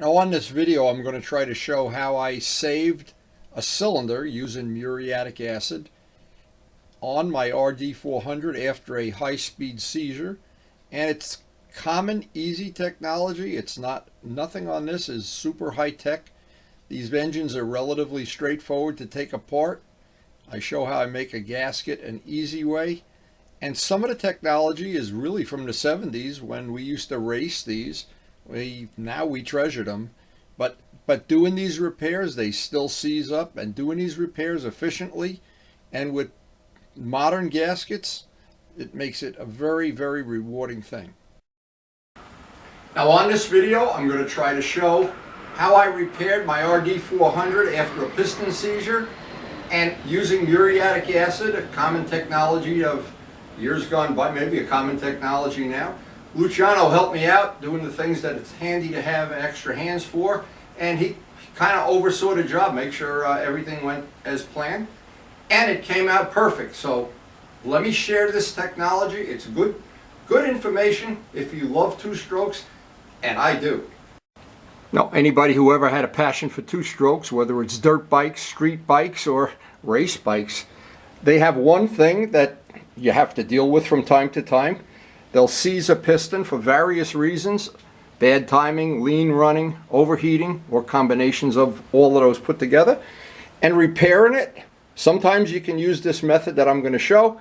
Now on this video I'm going to try to show how I saved a cylinder using muriatic acid on my RD400 after a high-speed seizure. And it's common, easy technology. It's nothing on this is super high-tech. These engines are relatively straightforward to take apart. I show how I make a gasket an easy way. And some of the technology is really from the 70s when we used to race these. Now we treasure them, but doing these repairs, they still seize up, and doing these repairs efficiently and with modern gaskets, it makes it a very, very rewarding thing. Now on this video, I'm going to try to show how I repaired my RD400 after a piston seizure, and using muriatic acid, a common technology of years gone by, maybe a common technology now. Luciano helped me out doing the things that it's handy to have extra hands for, and he kind of oversaw the job, make sure everything went as planned, and it came out perfect. So let me share this technology. It's good information if you love two-strokes, and I do. Now, anybody who ever had a passion for two-strokes, whether it's dirt bikes, street bikes, or race bikes, they have one thing that you have to deal with from time to time. They'll seize a piston for various reasons: bad timing, lean running, overheating, or combinations of all of those put together. And repairing it, sometimes you can use this method that I'm going to show,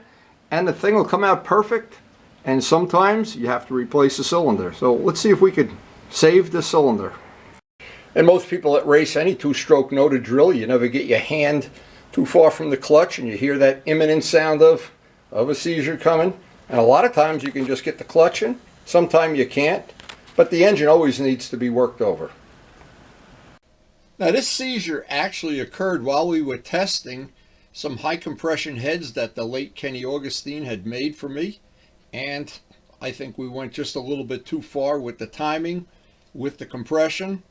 and the thing will come out perfect. And sometimes you have to replace the cylinder. So let's see if we could save the cylinder. And most people that race any two-stroke know the drill. You never get your hand too far from the clutch and you hear that imminent sound of a seizure coming. And a lot of times you can just get the clutch in. Sometimes you can't. But the engine always needs to be worked over. Now this seizure actually occurred while we were testing some high compression heads that the late Kenny Augustine had made for me. And I think we went just a little bit too far with the timing, with the compression,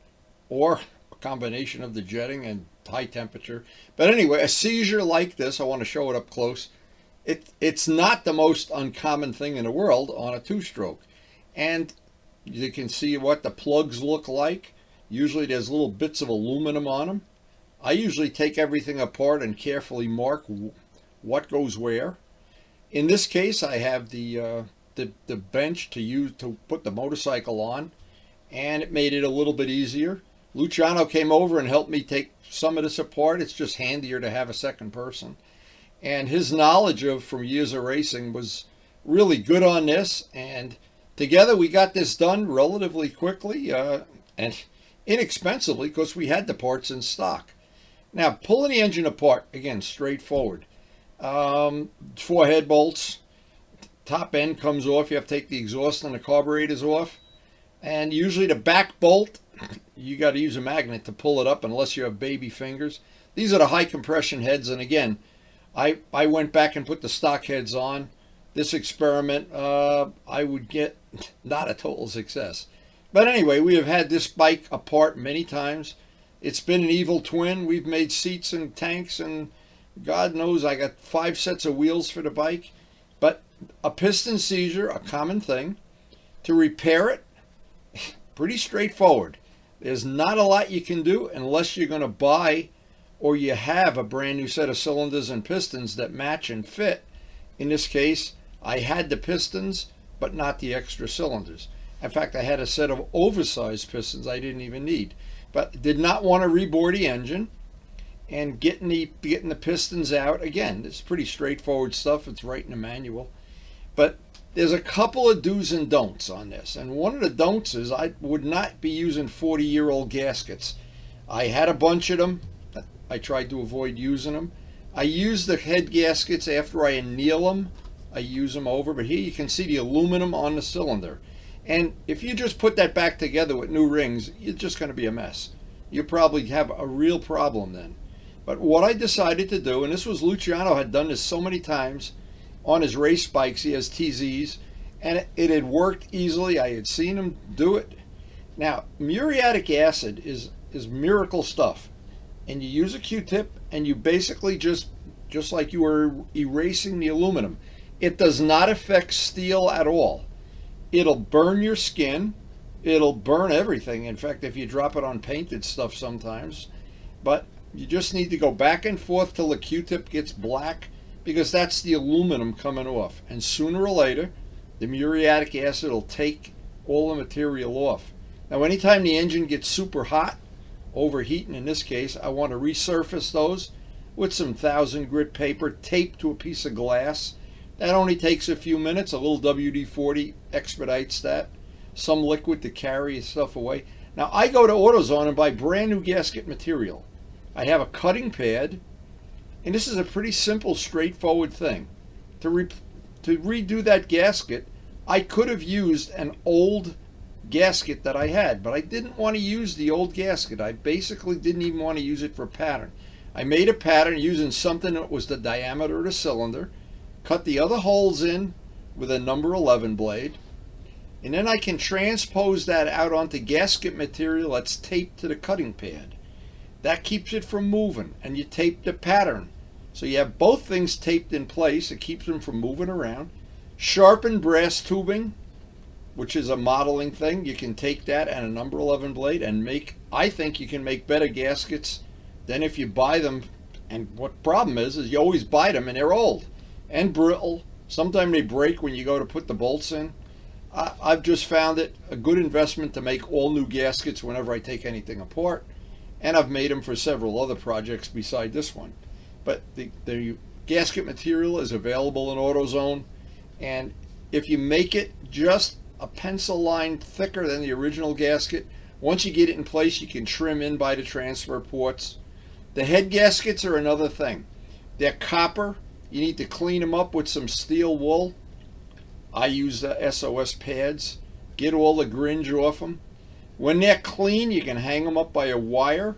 or a combination of the jetting and high temperature. But anyway, a seizure like this, I want to show it up close. It's not the most uncommon thing in the world on a two-stroke. And you can see what the plugs look like. Usually there's little bits of aluminum on them. I usually take everything apart and carefully mark what goes where. In this case, I have the bench to use to put the motorcycle on, and it made it a little bit easier. Luciano came over and helped me take some of this apart. It's just handier to have a second person. And his knowledge from years of racing was really good on this. And together we got this done relatively quickly and inexpensively because we had the parts in stock. Now, pulling the engine apart, again, straightforward. 4 head bolts. Top end comes off. You have to take the exhaust and the carburetors off. And usually the back bolt, you got to use a magnet to pull it up unless you have baby fingers. These are the high compression heads, and again, I went back and put the stock heads on. This experiment, I would get not a total success. But anyway, we have had this bike apart many times. It's been an evil twin. We've made seats and tanks, and God knows I got 5 sets of wheels for the bike. But a piston seizure, a common thing. To repair it, pretty straightforward. There's not a lot you can do unless you're going to buy or you have a brand new set of cylinders and pistons that match and fit. In this case, I had the pistons, but not the extra cylinders. In fact, I had a set of oversized pistons I didn't even need, but did not want to rebore the engine. And getting the pistons out, again, it's pretty straightforward stuff. It's right in the manual. But there's a couple of do's and don'ts on this. And one of the don'ts is I would not be using 40-year-old gaskets. I had a bunch of them. I tried to avoid using them. I use the head gaskets after I anneal them. I use them over. But here you can see the aluminum on the cylinder. And if you just put that back together with new rings, it's just going to be a mess. You probably have a real problem then. But what I decided to do, and this was Luciano had done this so many times on his race bikes, he has TZs, and it had worked easily. I had seen him do it. Now, muriatic acid is miracle stuff. And you use a Q-tip and you basically just like you were erasing the aluminum. It does not affect steel at all. It'll burn your skin, it'll burn everything. In fact, if you drop it on painted stuff sometimes. But you just need to go back and forth till the Q-tip gets black, because that's the aluminum coming off. And sooner or later, the muriatic acid will take all the material off. Now, anytime the engine gets super hot, overheating in this case, I want to resurface those with some 1000 grit paper taped to a piece of glass. That only takes a few minutes. A little WD-40 expedites that. Some liquid to carry stuff away. Now, I go to AutoZone and buy brand new gasket material. I have a cutting pad, and this is a pretty simple, straightforward thing. To redo that gasket, I could have used an old gasket that I had, but I didn't want to use the old gasket. I basically didn't even want to use it for pattern. I made a pattern using something that was the diameter of the cylinder, cut the other holes in with a number 11 blade, and then I can transpose that out onto gasket material that's taped to the cutting pad. That keeps it from moving, and you tape the pattern. So you have both things taped in place. It keeps them from moving around. Sharpened brass tubing, which is a modeling thing. You can take that and a number 11 blade and make, I think you can make better gaskets than if you buy them. And what problem is you always buy them and they're old and brittle. Sometimes they break when you go to put the bolts in. I've just found it a good investment to make all new gaskets whenever I take anything apart. And I've made them for several other projects beside this one. But the gasket material is available in AutoZone. And if you make it just a pencil line thicker than the original gasket, once you get it in place, you can trim in by the transfer ports. The head gaskets are another thing. They're copper. You need to clean them up with some steel wool. I use the SOS pads. Get all the gringe off them. When they're clean, you can hang them up by a wire.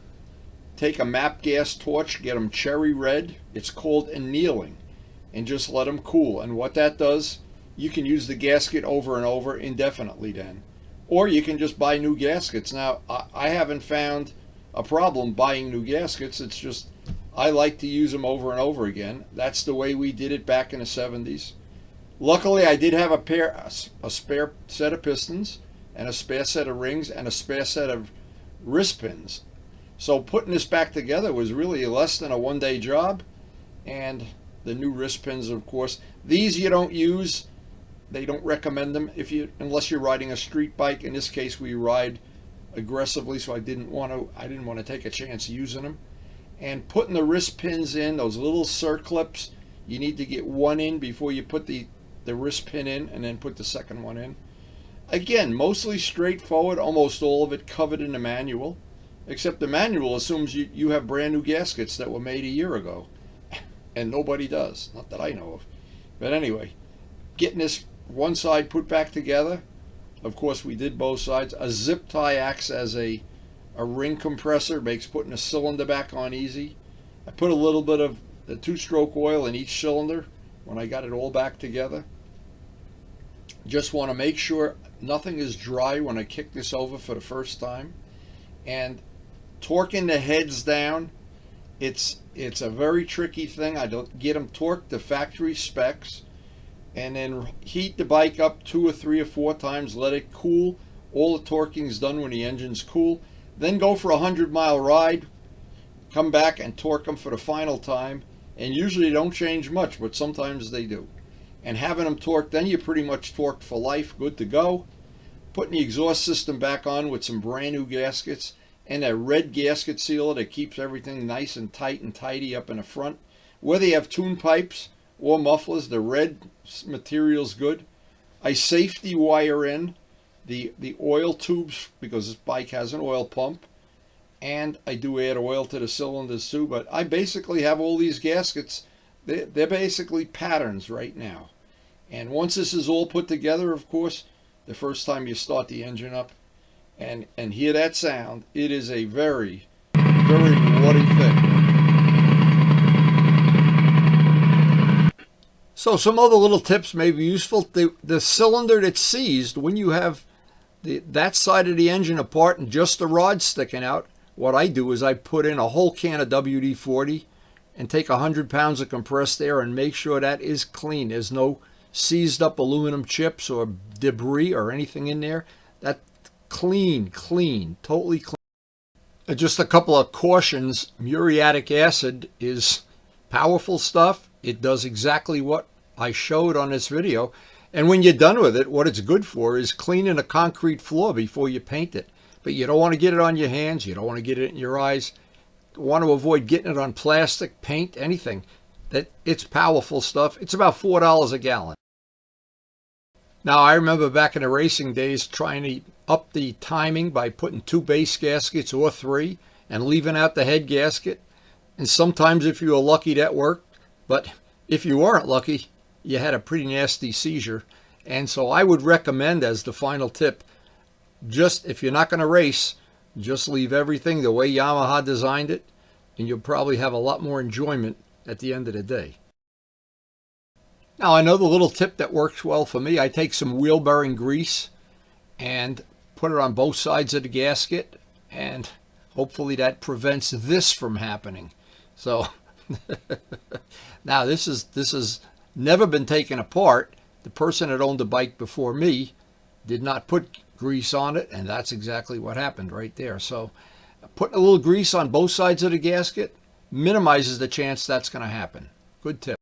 Take a MAP gas torch, get them cherry red. It's called annealing. And just let them cool. And what that does, you can use the gasket over and over indefinitely then. Or you can just buy new gaskets. Now, I haven't found a problem buying new gaskets. It's just I like to use them over and over again. That's the way we did it back in the 70s. Luckily, I did have a spare set of pistons, and a spare set of rings, and a spare set of wrist pins. So putting this back together was really less than a one-day job. And the new wrist pins, of course, these you don't use. They don't recommend them unless you're riding a street bike. In this case, we ride aggressively, so I didn't want to take a chance using them. And putting the wrist pins in, those little circlips, you need to get one in before you put the wrist pin in, and then put the second one in. Again, mostly straightforward, almost all of it covered in the manual, except the manual assumes you have brand new gaskets that were made a year ago, and nobody does, not that I know of. But anyway, getting this one side put back together, of course we did both sides. A zip tie acts as a ring compressor, makes putting a cylinder back on easy. I put a little bit of the two-stroke oil in each cylinder when I got it all back together. Just want to make sure nothing is dry when I kick this over for the first time. And torquing the heads down, it's a very tricky thing. I don't get them torqued to factory specs, and then heat the bike up 2 or 3 or 4 times, let it cool. All the torquing's done when the engine's cool. Then go for a 100-mile ride, come back and torque them for the final time. And usually they don't change much, but sometimes they do. And having them torqued, then you're pretty much torqued for life, good to go. Putting the exhaust system back on with some brand new gaskets, and a red gasket sealer that keeps everything nice and tight and tidy up in the front. Whether you have tune pipes or mufflers, the red material's good. I safety wire in the oil tubes because this bike has an oil pump, and I do add oil to the cylinders too. But I basically have all these gaskets. They're basically patterns right now. And once this is all put together, of course, the first time you start the engine up and hear that sound, it is a very, very rewarding thing. So some other little tips may be useful. The cylinder that's seized, when you have that side of the engine apart and just the rod sticking out, what I do is I put in a whole can of WD-40 and take 100 pounds of compressed air and make sure that is clean. There's no seized up aluminum chips or debris or anything in there. That clean, totally clean. Just a couple of cautions. Muriatic acid is powerful stuff. It does exactly what I showed on this video. And when you're done with it, what it's good for is cleaning a concrete floor before you paint it. But you don't want to get it on your hands. You don't want to get it in your eyes. You want to avoid getting it on plastic, paint, anything. It's powerful stuff. It's about $4 a gallon. Now, I remember back in the racing days trying to up the timing by putting 2 base gaskets or 3 and leaving out the head gasket. And sometimes if you were lucky, that worked. But if you weren't lucky, you had a pretty nasty seizure. And so I would recommend, as the final tip, just if you're not going to race, just leave everything the way Yamaha designed it, and you'll probably have a lot more enjoyment at the end of the day. Now, another little tip that works well for me, I take some wheel bearing grease and put it on both sides of the gasket, and hopefully that prevents this from happening. So now this is never been taken apart. The person that owned the bike before me did not put grease on it, and that's exactly what happened right there. So putting a little grease on both sides of the gasket minimizes the chance that's going to happen. Good tip.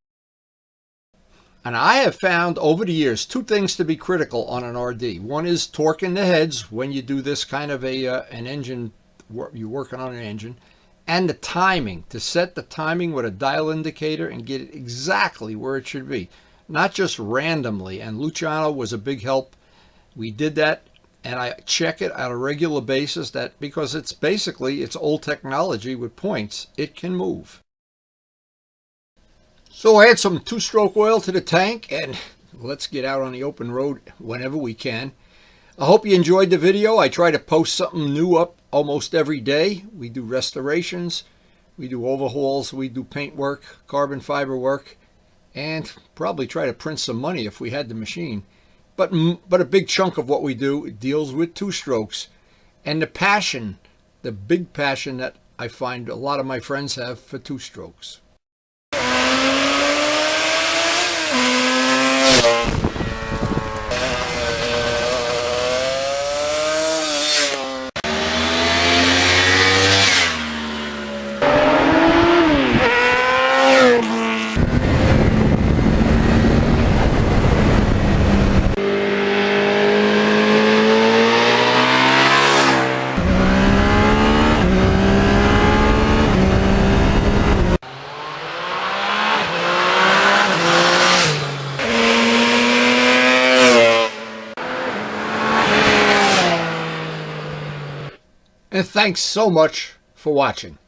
And I have found over the years 2 things to be critical on an RD. One is torquing the heads when you do this kind of an engine, you're working on an engine, and the timing, to set the timing with a dial indicator and get it exactly where it should be, not just randomly. And Luciano was a big help. We did that, and I check it on a regular basis, that because it's basically, it's old technology with points, it can move. So add some 2-stroke oil to the tank, and let's get out on the open road whenever we can. I hope you enjoyed the video. I try to post something new up almost every day. We do restorations, we do overhauls, we do paint work, carbon fiber work, and probably try to print some money if we had the machine. But a big chunk of what we do deals with 2-strokes. And the passion, the big passion that I find a lot of my friends have for 2-strokes. And thanks so much for watching.